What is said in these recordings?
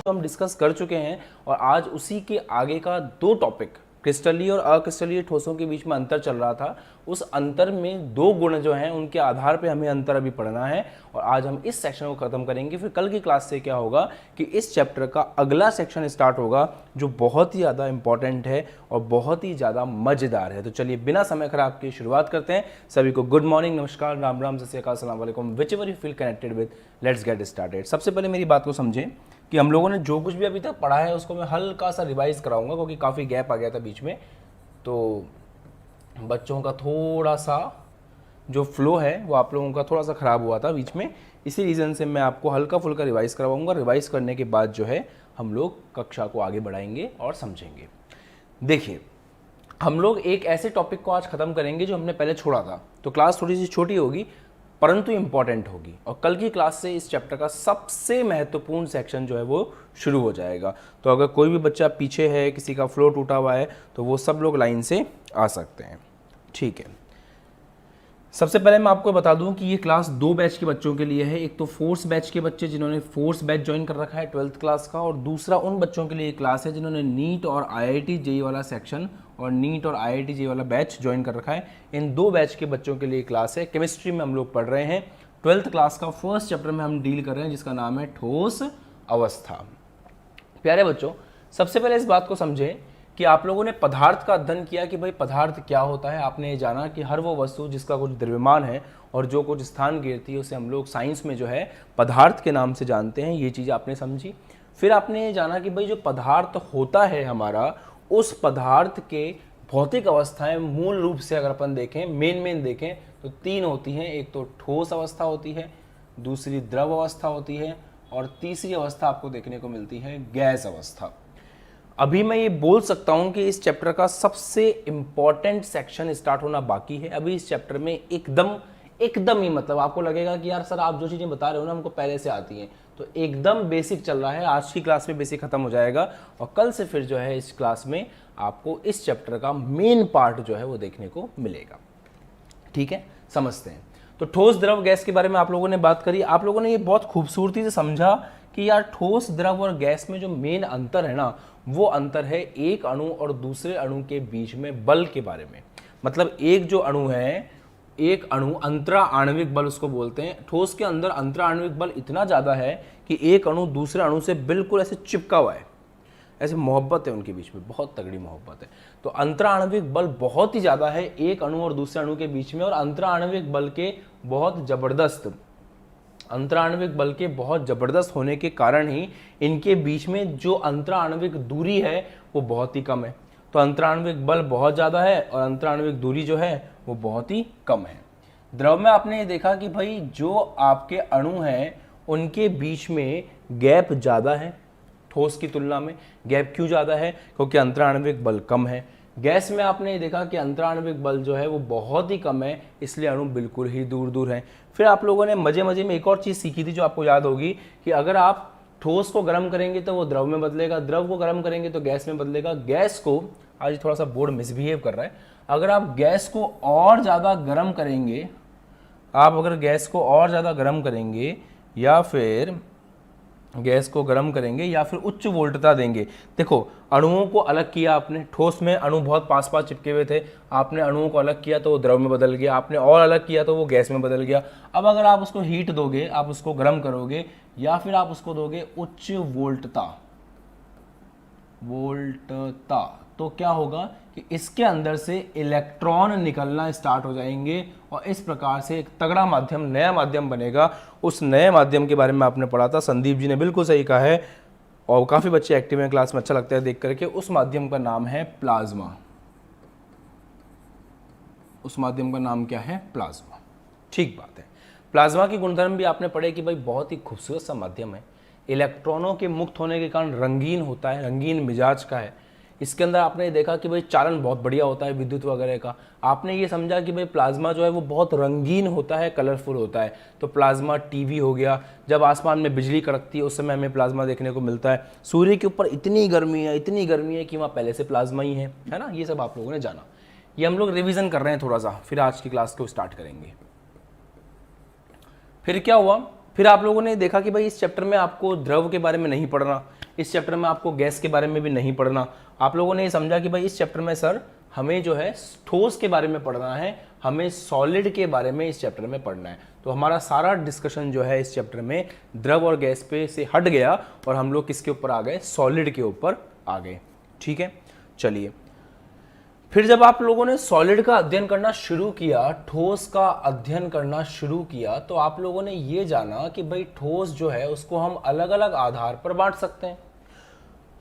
हम डिस्कस कर चुके हैं और आज उसी के आगे का दो टॉपिक, क्रिस्टलीय और अक्रिस्टलीय ठोसों के बीच में अंतर चल रहा था। उस अंतर में दो गुण जो हैं उनके आधार पे हमें अंतर अभी पढ़ना है और आज हम इस सेक्शन को खत्म करेंगे। फिर कल की क्लास से क्या होगा कि इस चैप्टर का अगला सेक्शन स्टार्ट होगा जो बहुत ही ज़्यादा इंपॉर्टेंट है और बहुत ही ज़्यादा मज़ेदार है। तो चलिए बिना समय खराब की शुरुआत करते हैं। सभी को गुड मॉर्निंग, नमस्कार, राम राम, सत श्री अकाल, अस्सलाम वालेकुम, which ever you feel connected with, let's get started. सबसे पहले मेरी बात को समझें कि हम लोगों ने जो कुछ भी अभी तक पढ़ा है उसको मैं हल्का सा रिवाइज कराऊंगा क्योंकि काफ़ी गैप आ गया था बीच में, तो बच्चों का थोड़ा सा जो फ्लो है वो आप लोगों का थोड़ा सा ख़राब हुआ था बीच में। इसी रीज़न से मैं आपको हल्का फुल्का रिवाइज करवाऊंगा। रिवाइज करने के बाद जो है हम लोग कक्षा को आगे बढ़ाएंगे और समझेंगे। देखिए, हम लोग एक ऐसे टॉपिक को आज ख़त्म करेंगे जो हमने पहले छोड़ा था। तो क्लास थोड़ी सी छोटी होगी परंतु इम्पॉर्टेंट होगी और कल की क्लास से इस चैप्टर का सबसे महत्वपूर्ण सेक्शन जो है वो शुरू हो जाएगा। तो अगर कोई भी बच्चा पीछे है, किसी का फ्लो टूटा हुआ है, तो वो सब लोग लाइन से आ सकते हैं। ठीक है, सबसे पहले मैं आपको बता दूं कि ये क्लास दो बैच के बच्चों के लिए है। एक तो फोर्स बैच के बच्चे जिन्होंने फोर्स बैच ज्वाइन कर रखा है 12th क्लास का, और दूसरा उन बच्चों के लिए क्लास है जिन्होंने नीट और IIT JEE वाला सेक्शन और नीट और IIT JEE वाला बैच ज्वाइन कर रखा है। इन दो बैच के बच्चों के लिए क्लास है। केमिस्ट्री में हम लोग पढ़ रहे हैं 12th क्लास का फर्स्ट चैप्टर में हम डील कर रहे हैं जिसका नाम है ठोस अवस्था। प्यारे बच्चों, सबसे पहले इस बात को समझें कि आप लोगों ने पदार्थ का अध्ययन किया कि भाई पदार्थ क्या होता है। आपने ये जाना कि हर वो वस्तु जिसका कुछ द्रव्यमान है और जो कुछ स्थान घेरती है उसे हम लोग साइंस में जो है पदार्थ के नाम से जानते हैं। ये चीज़ आपने समझी। फिर आपने ये जाना कि भाई जो पदार्थ होता है हमारा, उस पदार्थ के भौतिक अवस्थाएं मूल रूप से अगर अपन देखें, मेन देखें तो तीन होती हैं। एक तो ठोस अवस्था होती है, दूसरी द्रव अवस्था होती है और तीसरी अवस्था आपको देखने को मिलती है गैस अवस्था। अभी मैं ये बोल सकता हूँ कि इस चैप्टर का सबसे इम्पॉर्टेंट सेक्शन स्टार्ट होना बाकी है। अभी इस चैप्टर में एकदम ही मतलब आपको लगेगा कि यार सर आप जो चीज़ें बता रहे हो ना हमको पहले से आती हैं, तो एकदम बेसिक चल रहा है। आज की क्लास में बेसिक खत्म हो जाएगा और कल से फिर जो है इस क्लास में आपको इस चैप्टर का मेन पार्ट जो है वो देखने को मिलेगा। ठीक है, समझते हैं। तो ठोस द्रव गैस के बारे में आप लोगों ने बात करी। आप लोगों ने ये बहुत खूबसूरती से समझा कि यार ठोस द्रव और गैस में जो मेन अंतर है ना, वो अंतर है एक अणु और दूसरे अणु के बीच में बल के बारे में। मतलब एक जो अणु है, एक अणु अंतरा आणविक बल उसको बोलते हैं। ठोस के अंदर अंतरा आणविक बल इतना ज़्यादा है कि एक अणु दूसरे अणु से बिल्कुल ऐसे चिपका हुआ है, ऐसे मोहब्बत है उनके बीच में, बहुत तगड़ी मोहब्बत है। तो अंतरा आणविक बल बहुत ही ज़्यादा है एक अणु और दूसरे अणु के बीच में, और अंतरा आणविक बल के बहुत ज़बरदस्त होने के कारण ही इनके बीच में जो अंतराण्विक दूरी है वो बहुत ही कम है। तो अंतराण्विक बल बहुत ज़्यादा है और अंतराण्विक दूरी जो है वो बहुत ही कम है। द्रव में आपने ये देखा कि भाई जो आपके अणु हैं उनके बीच में गैप ज़्यादा है ठोस की तुलना में। गैप क्यों ज़्यादा है? क्योंकि अंतराण्विक बल कम है। गैस में आपने ये देखा कि अंतराण्विक बल जो है वो बहुत ही कम है, इसलिए अणु बिल्कुल ही दूर दूर हैं। फिर आप लोगों ने मजे में एक और चीज़ सीखी थी जो आपको याद होगी कि अगर आप ठोस को गर्म करेंगे तो वो द्रव में बदलेगा, द्रव को गर्म करेंगे तो गैस में बदलेगा। गैस को, आज थोड़ा सा बोर्ड मिसबिहेव कर रहा है, अगर आप गैस को और ज़्यादा गर्म करेंगे, या फिर गैस को गर्म करेंगे या फिर उच्च वोल्टता देंगे। देखो, अणुओं को अलग किया आपने। ठोस में अणु बहुत पास चिपके हुए थे, आपने अणुओं को अलग किया तो वो द्रव में बदल गया, आपने और अलग किया तो वो गैस में बदल गया। अब अगर आप उसको हीट दोगे, आप उसको गर्म करोगे या फिर आप उसको दोगे उच्च वोल्टता, तो क्या होगा कि इसके अंदर से इलेक्ट्रॉन निकलना स्टार्ट हो जाएंगे और इस प्रकार से एक तगड़ा माध्यम, नया माध्यम बनेगा। उस नए माध्यम के बारे में आपने पढ़ा था, संदीप जी ने बिल्कुल सही कहा है और काफ़ी बच्चे एक्टिव हैं क्लास में, अच्छा लगता है देख करके। उस माध्यम का नाम है प्लाज्मा। उस माध्यम का नाम क्या है? प्लाज्मा। ठीक बात है। प्लाज्मा की गुणधर्म भी आपने पढ़े कि भाई बहुत ही खूबसूरत सा माध्यम है, इलेक्ट्रॉनों के मुक्त होने के कारण रंगीन होता है, रंगीन मिजाज का है। इसके अंदर आपने देखा कि भाई चालन बहुत बढ़िया होता है विद्युत वगैरह का। आपने ये समझा कि भाई प्लाज्मा जो है वो बहुत रंगीन होता है, कलरफुल होता है। तो प्लाज्मा टीवी हो गया, जब आसमान में बिजली कड़कती है उस समय हमें प्लाज्मा देखने को मिलता है। सूर्य के ऊपर इतनी गर्मी है कि वहाँ पहले से प्लाज्मा ही है ना। ये सब आप लोगों ने जाना। ये हम लोग रिविजन कर रहे हैं थोड़ा सा, फिर आज की क्लास को स्टार्ट करेंगे। फिर क्या हुआ? फिर आप लोगों ने देखा कि भाई इस चैप्टर में आपको द्रव के बारे में नहीं पढ़ना, इस चैप्टर में आपको गैस के बारे में भी नहीं पढ़ना। आप लोगों ने ये समझा कि भाई इस चैप्टर में सर हमें जो है ठोस के बारे में पढ़ना है, हमें सॉलिड के बारे में इस चैप्टर में पढ़ना है। तो हमारा सारा डिस्कशन जो है इस चैप्टर में द्रव और गैस पे से हट गया और हम लोग किसके ऊपर आ गए, सॉलिड के ऊपर आ गए। ठीक है, चलिए फिर जब आप लोगों ने सॉलिड का अध्ययन करना शुरू किया, ठोस का अध्ययन करना शुरू किया, तो आप लोगों ने ये जाना कि भाई ठोस जो है उसको हम अलग अलग आधार पर बांट सकते हैं।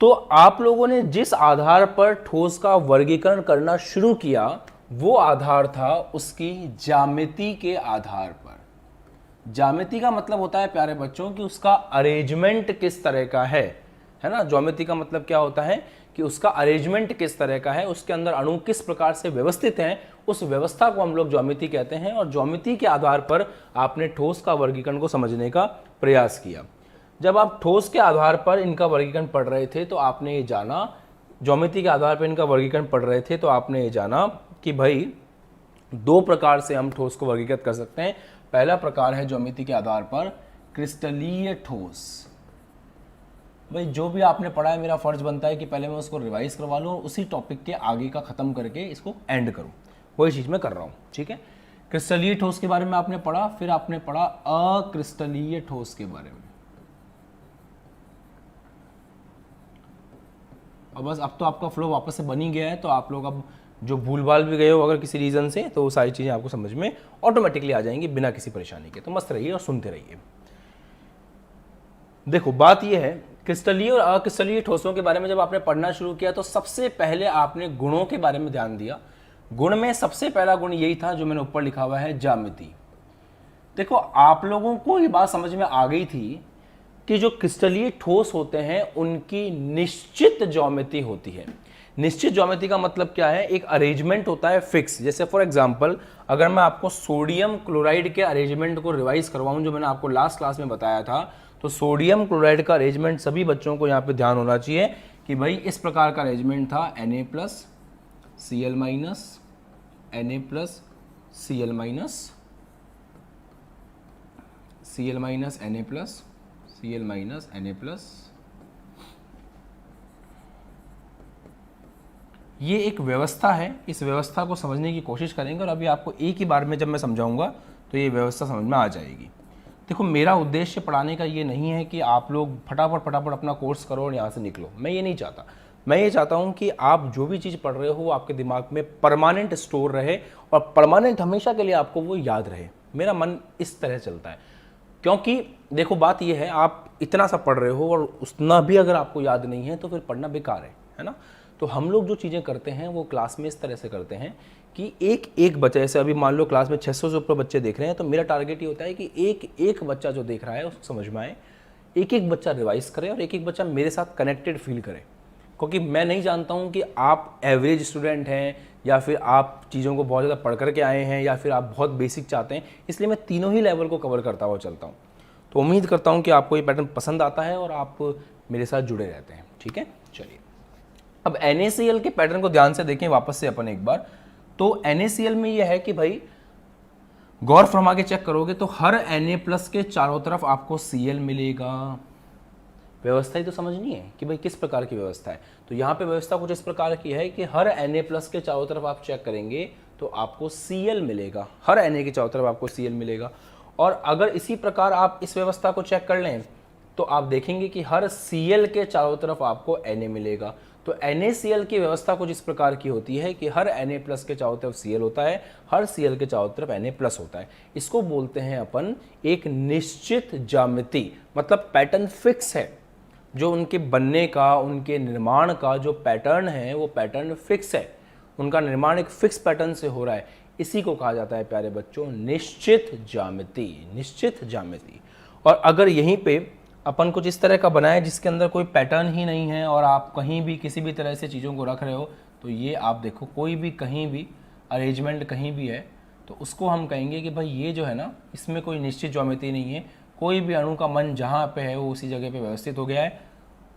तो आप लोगों ने जिस आधार पर ठोस का वर्गीकरण करना शुरू किया वो आधार था उसकी ज्यामिति के आधार पर। ज्यामिति का मतलब होता है प्यारे बच्चों कि उसका अरेंजमेंट किस तरह का है ना। ज्यामिति का मतलब क्या होता है कि उसका अरेंजमेंट किस तरह का है, उसके अंदर अणु किस प्रकार से व्यवस्थित हैं, उस व्यवस्था को हम लोग ज्यामिति कहते हैं। और ज्यामिति के आधार पर आपने ठोस का वर्गीकरण को समझने का प्रयास किया। जब आप ठोस के आधार पर इनका वर्गीकरण पढ़ रहे थे तो आपने ये जाना, ज्यामिति के आधार पर इनका वर्गीकरण पढ़ रहे थे तो आपने ये जाना कि भाई दो प्रकार से हम ठोस को वर्गीकृत कर सकते हैं। पहला प्रकार है ज्यामिति के आधार पर क्रिस्टलीय ठोस। भाई जो भी आपने पढ़ा है मेरा फर्ज बनता है कि पहले मैं उसको रिवाइज करवा लूँ और उसी टॉपिक के आगे का खत्म करके इसको एंड करूँ, वही चीज़ मैं कर रहा हूँ। ठीक है, क्रिस्टलीय ठोस के बारे में आपने पढ़ा, फिर आपने पढ़ा अक्रिस्टलीय ठोस के बारे में। और बस अब तो आपका फ्लो वापस से बन ही गया है, तो आप लोग अब जो भूल भाल भी गए हो अगर किसी रीज़न से, तो वो सारी चीज़ें आपको समझ में ऑटोमेटिकली आ जाएंगी बिना किसी परेशानी के। तो मस्त रहिए और सुनते रहिए। देखो बात यह है, क्रिस्टलीय और अक्रिस्टलीय ठोसों के बारे में जब आपने पढ़ना शुरू किया तो सबसे पहले आपने गुणों के बारे में ध्यान दिया। गुण में सबसे पहला गुण यही था जो मैंने ऊपर लिखा हुआ है, ज्यामिति। देखो आप लोगों को ये बात समझ में आ गई थी कि जो क्रिस्टलीय ठोस होते हैं उनकी निश्चित ज्यामिति होती है। निश्चित ज्यामिति का मतलब क्या है, एक अरेंजमेंट होता है फिक्स। जैसे फॉर एग्जांपल अगर मैं आपको सोडियम क्लोराइड के अरेंजमेंट को रिवाइज करवाऊं जो मैंने आपको लास्ट क्लास में बताया था, तो सोडियम क्लोराइड का अरेंजमेंट सभी बच्चों को यहाँ पे ध्यान होना चाहिए कि भाई इस प्रकार का अरेंजमेंट था Na+, Cl-, Na+, Cl-, Cl-, Na+, Cl-, Na+। ये एक व्यवस्था है, इस व्यवस्था को समझने की कोशिश करेंगे और अभी आपको एक ही बार में जब मैं समझाऊंगा तो ये व्यवस्था समझ में आ जाएगी। देखो मेरा उद्देश्य पढ़ाने का ये नहीं है कि आप लोग फटाफट अपना कोर्स करो और यहाँ से निकलो, मैं ये नहीं चाहता। मैं ये चाहता हूँ कि आप जो भी चीज़ पढ़ रहे हो वो आपके दिमाग में परमानेंट स्टोर रहे और परमानेंट हमेशा के लिए आपको वो याद रहे। मेरा मन इस तरह चलता है, क्योंकि देखो बात ये है, आप इतना सा पढ़ रहे हो और उतना भी अगर आपको याद नहीं है तो फिर पढ़ना बेकार है ना। तो हम लोग जो चीज़ें करते हैं वो क्लास में इस तरह से करते हैं कि एक बच्चा, जैसे अभी मान लो क्लास में 600 से ऊपर बच्चे देख रहे हैं, तो मेरा टारगेट ये होता है कि एक बच्चा जो देख रहा है उसको समझ में आए, एक बच्चा रिवाइज करे और एक बच्चा मेरे साथ कनेक्टेड फील करे। क्योंकि मैं नहीं जानता हूँ कि आप एवरेज स्टूडेंट हैं या फिर आप चीज़ों को बहुत ज़्यादा पढ़ करके आए हैं या फिर आप बहुत बेसिक चाहते हैं, इसलिए मैं तीनों ही लेवल को कवर करता हुआ चलता हूँ। तो उम्मीद करता हूँ कि आपको ये पैटर्न पसंद आता है और आप मेरे साथ जुड़े रहते हैं। ठीक है, चलिए अब NaCl के पैटर्न को ध्यान से देखें वापस से अपन एक बार। तो NaCl में ये है कि भाई गौर फरमा के चेक करोगे तो हर Na+ के चारों तरफ आपको Cl मिलेगा। व्यवस्था ही तो समझनी है कि भाई किस प्रकार की व्यवस्था है। तो यहाँ पे व्यवस्था कुछ इस प्रकार की है कि हर Na+ के चारों तरफ आप चेक करेंगे तो आपको Cl मिलेगा, हर Na के चारों तरफ आपको Cl मिलेगा। और अगर इसी प्रकार आप इस व्यवस्था को चेक कर लें तो आप देखेंगे कि हर Cl के चारों तरफ आपको Na मिलेगा। तो NaCl की व्यवस्था कुछ इस प्रकार की होती है कि हर Na+ के चारों तरफ Cl होता है, हर Cl के चारों तरफ Na+ होता है। इसको बोलते हैं अपन एक निश्चित ज्यामिति, मतलब पैटर्न फिक्स है। जो उनके बनने का, उनके निर्माण का जो पैटर्न है वो पैटर्न फिक्स है, उनका निर्माण एक फिक्स पैटर्न से हो रहा है। इसी को कहा जाता है प्यारे बच्चों निश्चित ज्यामिति, निश्चित ज्यामिति। और अगर यहीं पे अपन कुछ इस तरह का बनाए जिसके अंदर कोई पैटर्न ही नहीं है और आप कहीं भी किसी भी तरह से चीज़ों को रख रहे हो, तो ये आप देखो कोई भी कहीं भी अरेंजमेंट कहीं भी है तो उसको हम कहेंगे कि भाई ये जो है ना, इसमें कोई निश्चित ज्यामिति नहीं है। कोई भी अणु का मन जहाँ पे है वो उसी जगह पे व्यवस्थित हो गया है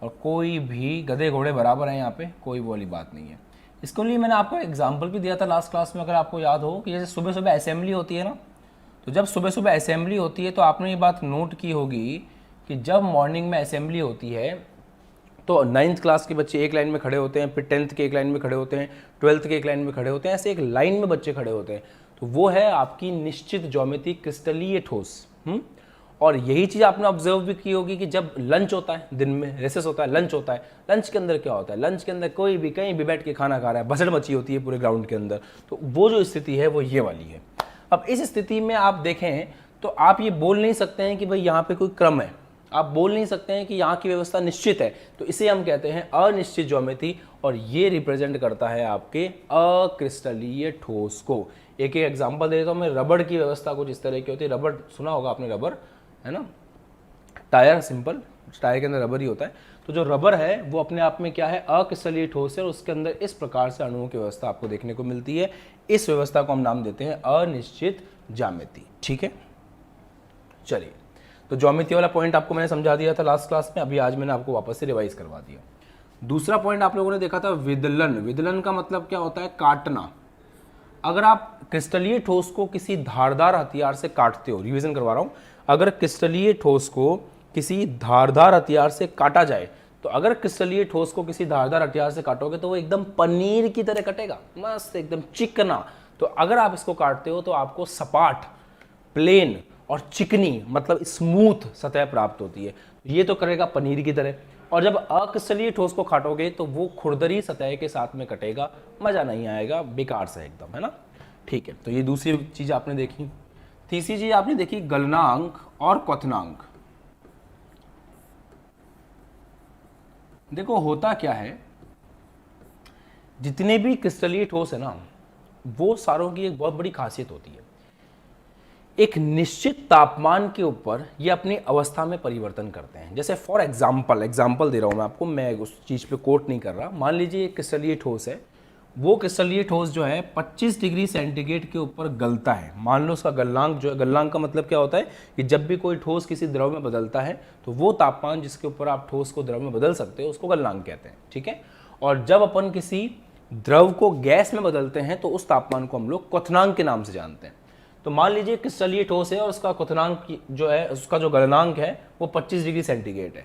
और कोई भी गधे घोड़े बराबर है, यहाँ पे कोई वाली बात नहीं है। इसके लिए मैंने आपको एग्जाम्पल भी दिया था लास्ट क्लास में, अगर आपको याद हो कि जैसे सुबह सुबह असेंबली होती है ना, तो जब सुबह सुबह असेंबली होती है तो आपने ये बात नोट की होगी कि जब मॉर्निंग में असेंबली होती है तो 9th क्लास के बच्चे एक लाइन में खड़े होते हैं, फिर 10th के एक लाइन में खड़े होते हैं, 12th के एक लाइन में खड़े होते हैं, ऐसे एक लाइन में बच्चे खड़े होते हैं। तो वो है आपकी निश्चित ज्योमेट्री क्रिस्टलीय ठोस। और यही चीज़ आपने ऑब्जर्व भी की होगी कि जब लंच होता है, दिन में रेसेस होता है, लंच होता है, लंच के अंदर क्या होता है, लंच के अंदर कोई भी कहीं भी बैठ के खाना खा रहा है, भसड़ मची होती है पूरे ग्राउंड के अंदर। तो वो जो स्थिति है वो ये वाली है। अब इस स्थिति में आप देखें तो आप ये बोल नहीं सकते हैं कि भाई यहाँ पे कोई क्रम है, आप बोल नहीं सकते हैं कि यहाँ की व्यवस्था निश्चित है, तो इसे हम कहते हैं अनिश्चित ज्योमेट्री। और ये रिप्रेजेंट करता है आपके अक्रिस्टलीय ठोस को। एक एक एग्जांपल दे देता हूँ मैं। रबड़ की व्यवस्था कुछ इस तरह की होती है। रबड़ सुना होगा आपने, रबड़ है ना, टायर, सिंपल टायर के अंदर रबर ही होता है। तो जो रबर है वो अपने आप में क्या है, अक्रिस्टलीय ठोस है, और उसके अंदर इस प्रकार से अणुओं की व्यवस्था आपको देखने को मिलती है। इस व्यवस्था को हम नाम देते हैं अनिश्चित ज्यामिति। ठीक है, चलिए, तो ज्योमेट्री वाला पॉइंट आपको मैंने समझा दिया था लास्ट क्लास में, अभी आज मैंने आपको वापस से रिवाइज करवा दिया। दूसरा पॉइंट आप लोगों ने देखा था विदलन। विदलन का मतलब क्या होता है, काटना। अगर आप क्रिस्टलीय ठोस को किसी धारदार हथियार से काटते हो, रिवीजन करवा रहा हूं, अगर क्रिस्टलीय ठोस को किसी धारदार हथियार से काटा जाए, तो अगर क्रिस्टलीय ठोस को किसी धारदार हथियार से काटोगे तो वो एकदम पनीर की तरह कटेगा, मस्त एकदम चिकना। तो अगर आप इसको काटते हो तो आपको सपाट, प्लेन और चिकनी मतलब स्मूथ सतह प्राप्त होती है। ये तो करेगा पनीर की तरह। और जब अक्रिस्टलीय ठोस को काटोगे तो वो खुरदरी सतह के साथ में कटेगा, मजा नहीं आएगा, बेकार से एकदम, है ना। ठीक है, तो ये दूसरी चीज आपने देखी। तीसरी चीज आपने देखी गलनांक और क्वथनांक। देखो होता क्या है, जितने भी क्रिस्टलीय ठोस है ना, वो सारों की एक बहुत बड़ी खासियत होती है, एक निश्चित तापमान के ऊपर ये अपनी अवस्था में परिवर्तन करते हैं। जैसे फॉर एग्जाम्पल दे रहा हूं मैं आपको, मैं उस चीज पे कोट नहीं कर रहा। मान लीजिए एक क्रिस्टलीय ठोस है, वो क्रिस्टलीय ठोस जो है 25 डिग्री सेंटीग्रेड के ऊपर गलता है। मान लो उसका गलनांक जो है, गलनांक का मतलब क्या होता है कि जब भी कोई ठोस किसी द्रव में बदलता है तो वो तापमान जिसके ऊपर आप ठोस को द्रव में बदल सकते हो उसको गलनांक कहते हैं। ठीक है, और जब अपन किसी द्रव को गैस में बदलते हैं तो उस तापमान को हम लोग क्वथनांक के नाम से जानते हैं। तो मान लीजिए क्रिस्टलीय ठोस है और उसका क्वथनांक जो है, उसका जो गलनांक है वो 25 डिग्री सेंटीग्रेड है।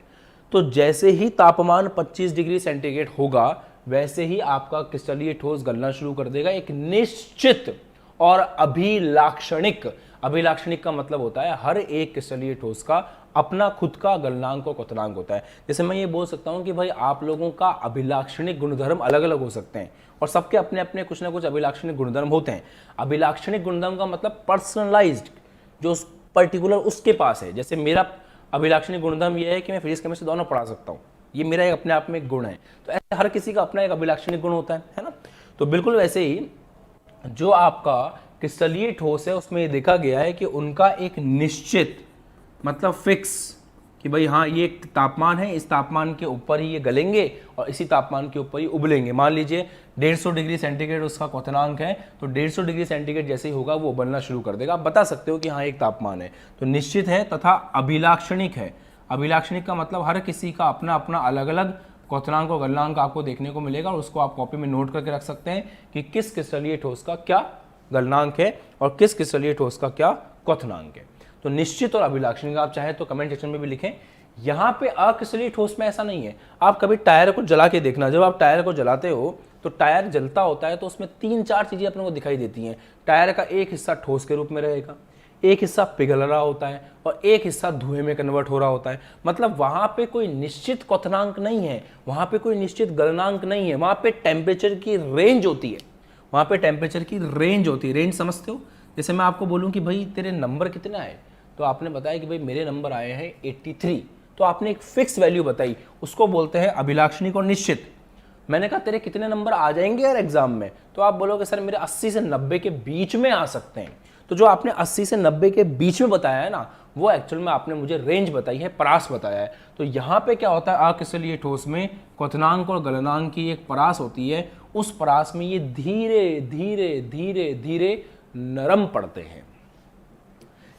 तो जैसे ही तापमान 25 डिग्री सेंटीग्रेड होगा वैसे ही आपका क्रिस्टलीय ठोस गलना शुरू कर देगा, एक निश्चित और अभिलाक्षणिक। अभिलाक्षणिक का मतलब होता है हर एक क्रिस्टलीय ठोस का अपना खुद का गलनांक और क्वथनांक होता है। जैसे मैं ये बोल सकता हूं कि भाई आप लोगों का अभिलाक्षणिक गुणधर्म अलग अलग हो सकते हैं और सबके अपने अपने कुछ ना कुछ अभिलाक्षणिक गुणधर्म होते हैं। अभिलाक्षणिक गुणधर्म का मतलब पर्सनलाइज्ड, जो पर्टिकुलर उसके पास है। जैसे मेरा अभिलाक्षणिक गुणधर्म यह है कि मैं फिजिक्स केमिस्ट्री दोनों पढ़ा सकता हूँ, ये मेरा एक अपने आप में एक गुण है। तो ऐसे हर किसी का अपना एक अभिलाक्षणिक गुण होता है ना। तो बिल्कुल वैसे ही जो आपका क्रिस्टलीय ठोस है उसमें ये देखा गया है कि उनका एक निश्चित मतलब फिक्स, कि भाई हाँ ये एक तापमान है, इस तापमान के ऊपर ही ये गलेंगे और इसी तापमान के ऊपर ही उबलेंगे। मान लीजिए 150 डिग्री सेंटीग्रेड उसका क्वथनांक है, तो 150 डिग्री सेंटीग्रेड जैसे ही होगा वो उबलना शुरू कर देगा। आप बता सकते हो कि हाँ एक तापमान है। तो निश्चित है तथा अभिलाक्षणिक है। अभिलाक्षणिक का मतलब हर किसी का अपना अपना अलग अलग क्वथनांक और गलनांक आपको देखने को मिलेगा और उसको आप कॉपी में नोट करके रख सकते हैं कि किस क्रिस्टलीय ठोस का क्या गलनांक है और किस क्रिस्टलीय ठोस का क्या क्वथनांक है। तो निश्चित और अभिलाक्षणिक आप चाहे तो कमेंट सेक्शन में भी लिखें। यहाँ पे अक्रिस्टलीय ठोस में ऐसा नहीं है। आप कभी टायर को जला के देखना, जब आप टायर को जलाते हो तो टायर जलता होता है तो उसमें 3-4 चीजें अपने को दिखाई देती हैं। टायर का एक हिस्सा ठोस के रूप में रहेगा, एक हिस्सा पिघल रहा होता है और एक हिस्सा धुएं में कन्वर्ट हो रहा होता है। मतलब वहां पे कोई निश्चित क्वथनांक नहीं है, वहां पे कोई निश्चित गलनांक नहीं है, वहां पे टेम्परेचर की रेंज होती है। वहां पे टेम्परेचर की रेंज होती है। रेंज समझते हो? जैसे मैं आपको बोलूं कि भाई तेरे नंबर कितना है, तो आपने बताया कि भाई मेरे नंबर आए हैं 83, तो आपने एक फिक्स वैल्यू बताई, उसको बोलते हैं अभिलाक्षणिक और निश्चित। मैंने कहा तेरे कितने नंबर आ जाएंगे यार एग्जाम में, तो आप बोलोगे सर मेरे 80 से 90 के बीच में आ सकते हैं। तो जो आपने 80 से 90 के बीच में बताया है ना, वो एक्चुअल में आपने मुझे रेंज बताई है, परास बताया है। तो यहाँ पे क्या होता है, अक्रिस्टलीय ठोस में क्वथनांक और गलनांक की एक परास होती है। उस परास में ये धीरे धीरे धीरे धीरे नरम पड़ते हैं।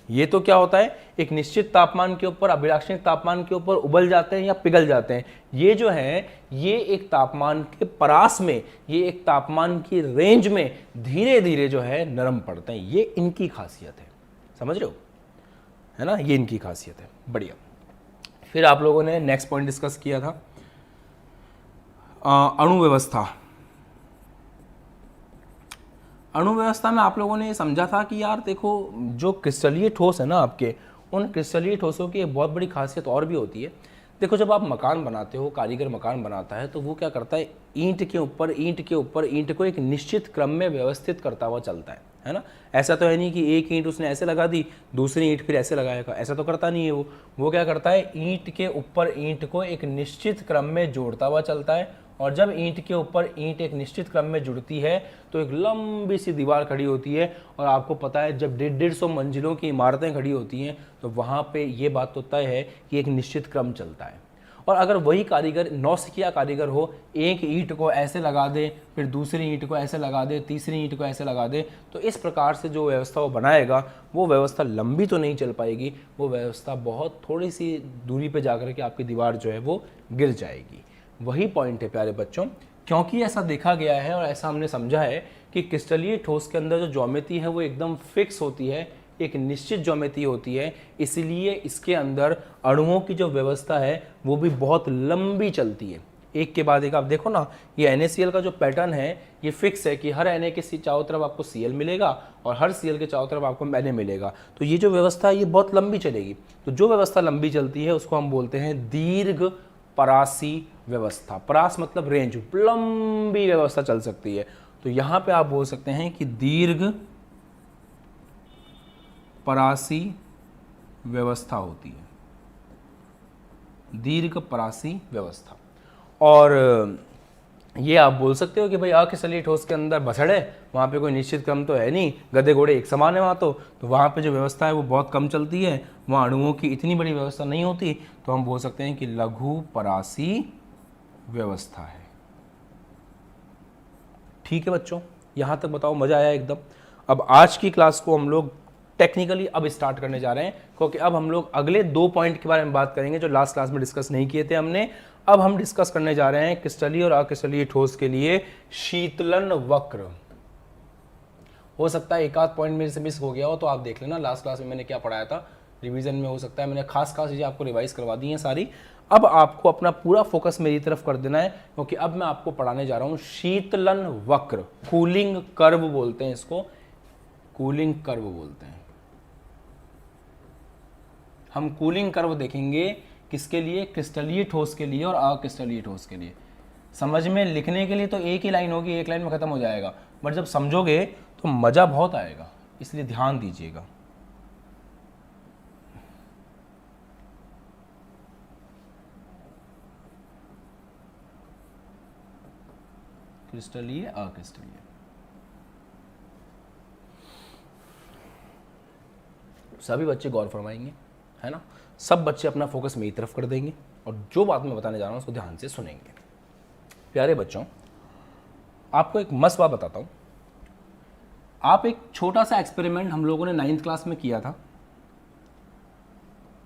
ये तो क्या होता है, एक निश्चित तापमान के ऊपर, अभिलाक्षणिक तापमान के ऊपर उबल जाते हैं या पिघल जाते हैं। ये जो है ये एक तापमान के परास में, ये एक तापमान की रेंज में धीरे धीरे जो है नरम पड़ते हैं। ये इनकी खासियत है। समझ रहे हो, है ना, ये इनकी खासियत है। बढ़िया। फिर आप लोगों ने नेक्स्ट पॉइंट डिस्कस किया था अणु व्यवस्था। अणु व्यवस्था में आप लोगों ने ये समझा था कि यार देखो, जो क्रिस्टलीय ठोस है ना आपके, उन क्रिस्टलीय ठोसों की एक बहुत बड़ी खासियत और भी होती है। देखो, जब आप मकान बनाते हो, कारीगर मकान बनाता है, तो वो क्या करता है, ईंट के ऊपर ईंट के ऊपर ईंट को एक निश्चित क्रम में व्यवस्थित करता हुआ चलता है ना। ऐसा तो है नहीं कि एक ईंट उसने ऐसे लगा दी, दूसरी ईंट फिर ऐसे लगाएगा, ऐसा तो करता नहीं है वो क्या करता है, ईंट के ऊपर ईंट को एक निश्चित क्रम में जोड़ता हुआ चलता है। और जब ईंट के ऊपर ईंट एक निश्चित क्रम में जुड़ती है तो एक लंबी सी दीवार खड़ी होती है। और आपको पता है, जब 150 मंजिलों की इमारतें खड़ी होती हैं तो वहाँ पे ये बात तो तय है कि एक निश्चित क्रम चलता है। और अगर वही कारीगर, नौसिखिया कारीगर हो, एक ईंट को ऐसे लगा दे, फिर दूसरी ईंट को ऐसे लगा दे, तीसरी ईंट को ऐसे लगा दे, तो इस प्रकार से जो व्यवस्था वो बनाएगा, वो व्यवस्था लंबी तो नहीं चल पाएगी, वो व्यवस्था बहुत थोड़ी सी दूरी पे जाकर के आपकी दीवार जो है वो गिर जाएगी। वही पॉइंट है प्यारे बच्चों, क्योंकि ऐसा देखा गया है और ऐसा हमने समझा है कि क्रिस्टलीय ठोस के अंदर जो ज्योमेट्री है वो एकदम फिक्स होती है, एक निश्चित ज्योमेट्री होती है, इसलिए इसके अंदर अणुओं की जो व्यवस्था है वो भी बहुत लंबी चलती है, एक के बाद एक। आप देखो ना, ये NaCl का जो पैटर्न है ये फिक्स है कि हर Na के चारों तरफ आपको Cl मिलेगा और हर Cl के चारों तरफ आपको Na मिलेगा। तो ये जो व्यवस्था है ये बहुत लंबी चलेगी। तो जो व्यवस्था लंबी चलती है उसको हम बोलते हैं दीर्घ परासी व्यवस्था। परास मतलब रेंज, लंबी व्यवस्था चल सकती है। तो यहां पे आप बोल सकते हैं कि दीर्घ परासी व्यवस्था होती है, दीर्घ परासी व्यवस्था। और ये आप बोल सकते हो कि भाई अक्रिस्टलीय ठोस के अंदर बछड़ है, वहाँ पे कोई निश्चित क्रम तो है नहीं, गधे घोड़े एक समान है वहाँ तो वहाँ पे जो व्यवस्था है वो बहुत कम चलती है, वहाँ अणुओं की इतनी बड़ी व्यवस्था नहीं होती। तो हम बोल सकते हैं कि लघु परासी व्यवस्था है। ठीक है बच्चों, यहाँ तक बताओ, मजा आया एकदम। अब आज की क्लास को हम लोग टेक्निकली अब स्टार्ट करने जा रहे हैं, क्योंकि अब हम लोग अगले 2 पॉइंट के बारे में बात करेंगे जो लास्ट क्लास में डिस्कस नहीं किए थे हमने। अब हम डिस्कस करने जा रहे हैं क्रिस्टलीय और अक्रिस्टलीय ठोस के लिए शीतलन वक्र। हो सकता है एक आध पॉइंट मेरे से मिस हो गया हो, तो आप देख लेना लास्ट क्लास में मैंने क्या पढ़ाया था, रिवीजन में हो सकता है मैंने खास चीज़ें आपको रिवाइज करवा दी हैं सारी। अब आपको अपना पूरा फोकस मेरी तरफ कर देना है, क्योंकि अब मैं आपको पढ़ाने जा रहा हूँ शीतलन वक्र, कूलिंग कर्व बोलते हैं इसको, कूलिंग कर्व बोलते हैं। हम कूलिंग कर्व देखेंगे किसके लिए, क्रिस्टलीय ठोस के लिए और अक्रिस्टलीय ठोस के लिए। समझ में लिखने के लिए तो एक ही लाइन होगी, एक लाइन में खत्म हो जाएगा, बट जब समझोगे तो मजा बहुत आएगा, इसलिए ध्यान दीजिएगा। क्रिस्टलीय अक्रिस्टलीय, सभी बच्चे गौर फरमाएंगे, है ना, सब बच्चे अपना फोकस मेरी तरफ कर देंगे और जो बात मैं बताने जा रहा हूं उसको ध्यान से सुनेंगे। प्यारे बच्चों, आपको एक मस्त बात बताता हूं। आप एक छोटा सा एक्सपेरिमेंट हम लोगों ने 9th क्लास में किया था।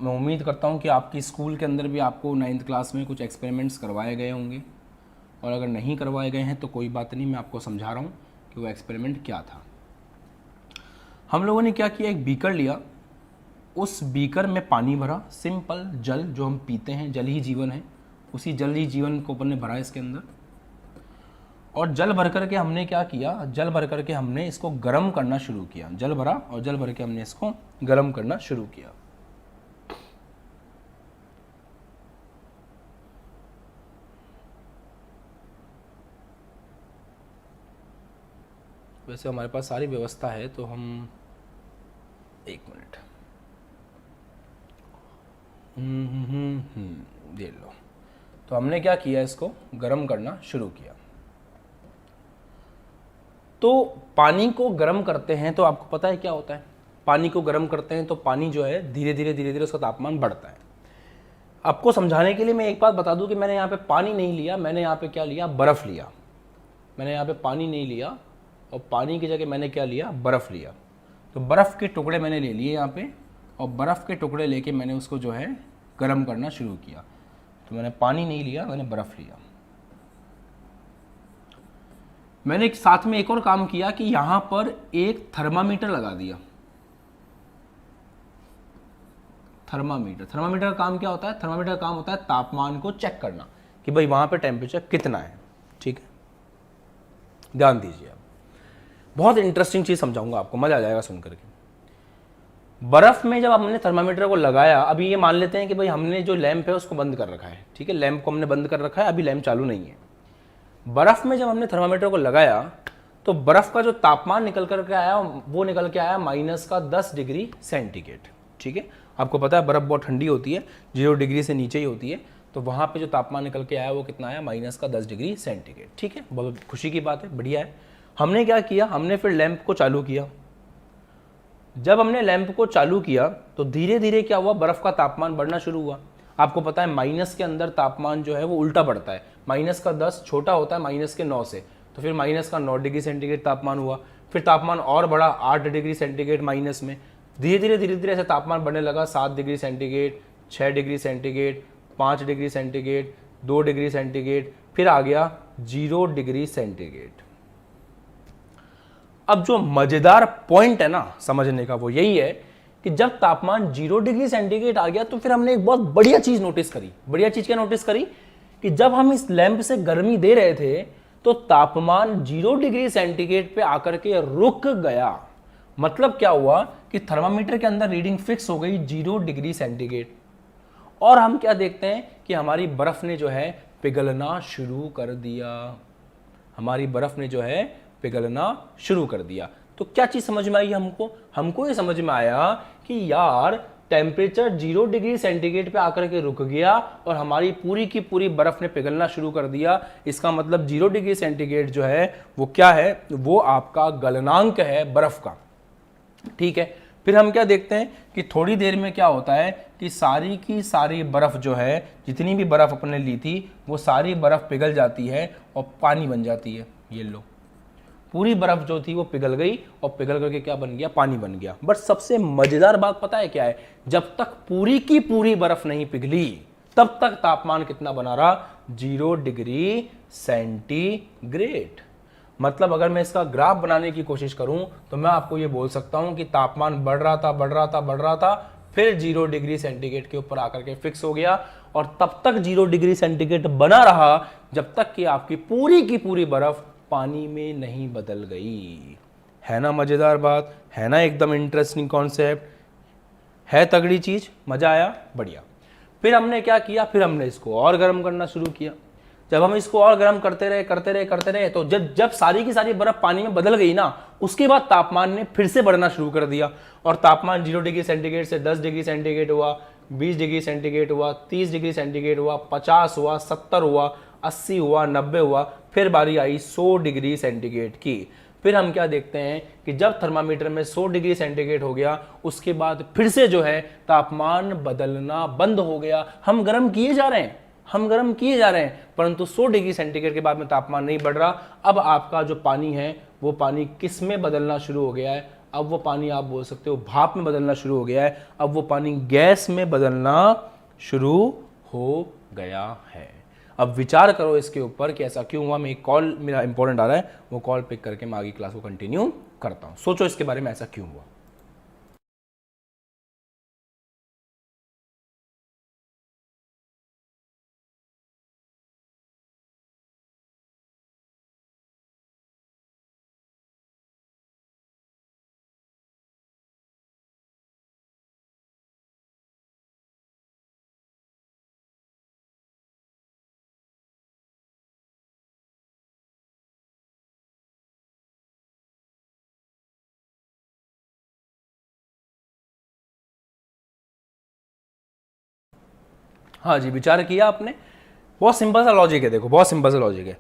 मैं उम्मीद करता हूं कि आपकी स्कूल के अंदर भी आपको 9th क्लास में कुछ एक्सपेरिमेंट्स करवाए गए होंगे, और अगर नहीं करवाए गए हैं तो कोई बात नहीं, मैं आपको समझा रहा हूं कि वो एक्सपेरिमेंट क्या था। हम लोगों ने क्या किया, एक बीकर लिया, उस बीकर में पानी भरा, सिंपल जल जो हम पीते हैं, जल ही जीवन है, उसी जल ही जीवन को अपन ने भरा इसके अंदर। और जल भर करके हमने क्या किया, जल भर करके हमने इसको गर्म करना शुरू किया। जल भरा और जल भर के हमने इसको गर्म करना शुरू किया। वैसे हमारे पास सारी व्यवस्था है, तो हम एक मिनट दे लो। तो हमने क्या किया, इसको गर्म करना शुरू किया। तो पानी को गर्म करते हैं तो आपको पता है क्या होता है, पानी को गर्म करते हैं तो पानी जो है धीरे धीरे उसका तापमान बढ़ता है। आपको समझाने के लिए मैं एक बात बता दूं कि मैंने यहाँ पे पानी नहीं लिया, मैंने यहाँ पे क्या लिया, बर्फ़ लिया। मैंने यहाँ पे पानी नहीं लिया और पानी की जगह मैंने क्या लिया, बर्फ़ लिया। तो बर्फ़ के टुकड़े मैंने ले लिए यहाँ पे, और बर्फ़ के टुकड़े लेके मैंने उसको जो है गर्म करना शुरू किया। तो मैंने पानी नहीं लिया, मैंने बर्फ़ लिया। मैंने साथ में एक और काम किया कि यहाँ पर एक थर्मामीटर लगा दिया। थर्मामीटर। थर्मामीटर का काम क्या होता है? थर्मामीटर का काम होता है तापमान को चेक करना कि भाई वहां पे टेम्परेचर कितना है। ठीक है, ध्यान दीजिए। आप बहुत इंटरेस्टिंग चीज समझाऊंगा आपको, मजा आ जाएगा सुन करके। बर्फ में जब हमने थर्मामीटर को लगाया, अभी ये मान लेते हैं कि भाई हमने जो लैंप है उसको बंद कर रखा है। ठीक है, लैंप को हमने बंद कर रखा है, अभी लैंप चालू नहीं है। बर्फ में जब हमने थर्मामीटर को लगाया तो बर्फ का जो तापमान निकल कर के आया वो निकल के आया -10 डिग्री सेंटीग्रेड। ठीक है, आपको पता है बर्फ बहुत ठंडी होती है, 0 डिग्री से नीचे ही होती है, तो वहां पे जो तापमान निकल के आया वो कितना आया? -10 डिग्री सेंटीग्रेड। ठीक है, बहुत खुशी की बात है, बढ़िया है। हमने क्या किया? हमने फिर लैंप को चालू किया। जब हमने लैंप को चालू किया तो धीरे धीरे क्या हुआ? बर्फ का तापमान बढ़ना शुरू हुआ। आपको पता है माइनस के अंदर तापमान जो है वो उल्टा बढ़ता है, -10 छोटा होता है -9 से, तो फिर -9 डिग्री सेंटीग्रेड तापमान हुआ। फिर तापमान और बढ़ा 8 डिग्री सेंटीग्रेड माइनस में, धीरे धीरे ऐसे तापमान बढ़ने लगा 7 degree centigrade, 6 degree centigrade, 5 degree centigrade, 2 degree centigrade, फिर आ गया 0 डिग्री सेंटीग्रेड। अब जो मजेदार पॉइंट है ना समझने का वो यही है कि जब तापमान 0 डिग्री सेंटीग्रेड आ गया तो फिर हमने एक बहुत बढ़िया चीज नोटिस करी। बढ़िया चीज क्या नोटिस करी? कि जब हम इस लैंप से गर्मी दे रहे थे तो तापमान 0 डिग्री सेंटीग्रेड पे आकर के रुक गया। मतलब क्या हुआ कि थर्मामीटर के अंदर रीडिंग फिक्स हो गई 0 डिग्री सेंटीग्रेड। और हम क्या देखते हैं कि हमारी बर्फ ने जो है पिघलना शुरू कर दिया। हमारी बर्फ ने जो है पिघलना शुरू कर दिया। तो क्या चीज समझ में आई हमको? हमको ये समझ में आया कि यार टेम्परेचर 0 डिग्री सेंटीग्रेड पे आकर के रुक गया और हमारी पूरी की पूरी बर्फ ने पिघलना शुरू कर दिया। इसका मतलब 0 डिग्री सेंटीग्रेड जो है वो क्या है? वो आपका गलनांक है बर्फ का। ठीक है, फिर हम क्या देखते हैं कि थोड़ी देर में क्या होता है कि सारी की सारी बर्फ जो है, जितनी भी बर्फ अपने ली थी वो सारी बर्फ पिघल जाती है और पानी बन जाती है। ये लो, पूरी बर्फ जो थी वो पिघल गई और पिघल करके क्या बन गया? पानी बन गया। बट सबसे मजेदार बात पता है क्या है? जब तक पूरी की पूरी बर्फ नहीं पिघली तब तक तापमान कितना बना रहा? 0 डिग्री सेंटीग्रेड। मतलब अगर मैं इसका ग्राफ बनाने की कोशिश करूं तो मैं आपको ये बोल सकता हूं कि तापमान बढ़ रहा था, फिर 0 डिग्री सेंटीग्रेड के ऊपर आकर के फिक्स हो गया और तब तक 0 डिग्री सेंटीग्रेड बना रहा जब तक कि आपकी पूरी की पूरी बर्फ पानी में नहीं बदल गई। है ना मजेदार बात? है ना एकदम इंटरेस्टिंग कॉन्सेप्ट? है तगड़ी चीज? मजा आया? बढ़िया। फिर हमने क्या किया? फिर हमने इसको और गर्म करना शुरू किया। जब हम इसको और गर्म करते रहे तो जब सारी की सारी बर्फ पानी में बदल गई ना, उसके बाद तापमान ने फिर से बढ़ना शुरू कर दिया और तापमान 0 डिग्री सेंटीग्रेड से 10 डिग्री सेंटीग्रेड हुआ, 20 डिग्री सेंटीग्रेड हुआ, 30 डिग्री सेंटीग्रेड हुआ, 50 हुआ, 70 हुआ, 80 हुआ, 90 हुआ, फिर बारी आई 100 डिग्री सेंटीग्रेड की। फिर हम क्या देखते हैं कि जब थर्मामीटर में 100 डिग्री सेंटीग्रेड हो गया उसके बाद फिर से जो है तापमान बदलना बंद हो गया। हम गर्म किए जा रहे हैं परंतु 100 डिग्री सेंटीग्रेड के बाद में तापमान नहीं बढ़ रहा। अब आपका जो पानी है वो पानी किस में बदलना शुरू हो गया है? अब वो पानी आप बोल सकते हो भाप में बदलना शुरू हो गया है। अब वो पानी गैस में बदलना शुरू हो गया है। अब विचार करो इसके ऊपर कि ऐसा क्यों हुआ। मैं एक कॉल मेरा इंपॉर्टेंट आ रहा है, वो कॉल पिक करके मैं आगे क्लास को कंटिन्यू करता हूं। सोचो इसके बारे में ऐसा क्यों हुआ। हाँ जी, विचार किया आपने? बहुत सिंपल सा लॉजिक है, देखो बहुत सिंपल सा लॉजिक है।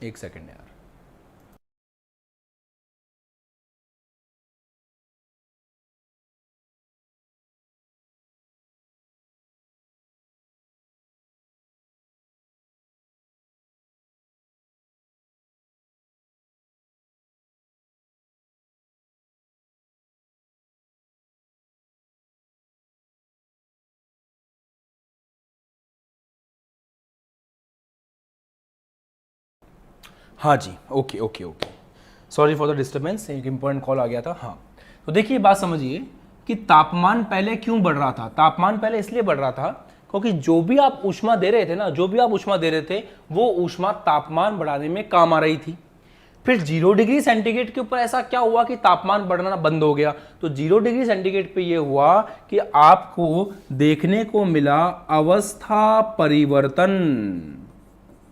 एक सेकंड यार। हाँ जी, okay. Sorry for the disturbance, एक इंपॉर्टेंट कॉल आ गया था। हाँ, तो देखिए बात समझिए कि तापमान पहले क्यों बढ़ रहा था। तापमान पहले इसलिए बढ़ रहा था क्योंकि जो भी आप ऊष्मा दे रहे थे ना, जो भी आप ऊष्मा दे रहे थे, वो ऊष्मा तापमान बढ़ाने में काम आ रही थी। फिर 0 डिग्री सेंटीग्रेड के ऊपर ऐसा क्या हुआ कि तापमान बढ़ना बंद हो गया। तो 0 डिग्री सेंटीग्रेड पे ये हुआ कि आपको देखने को मिला अवस्था परिवर्तन।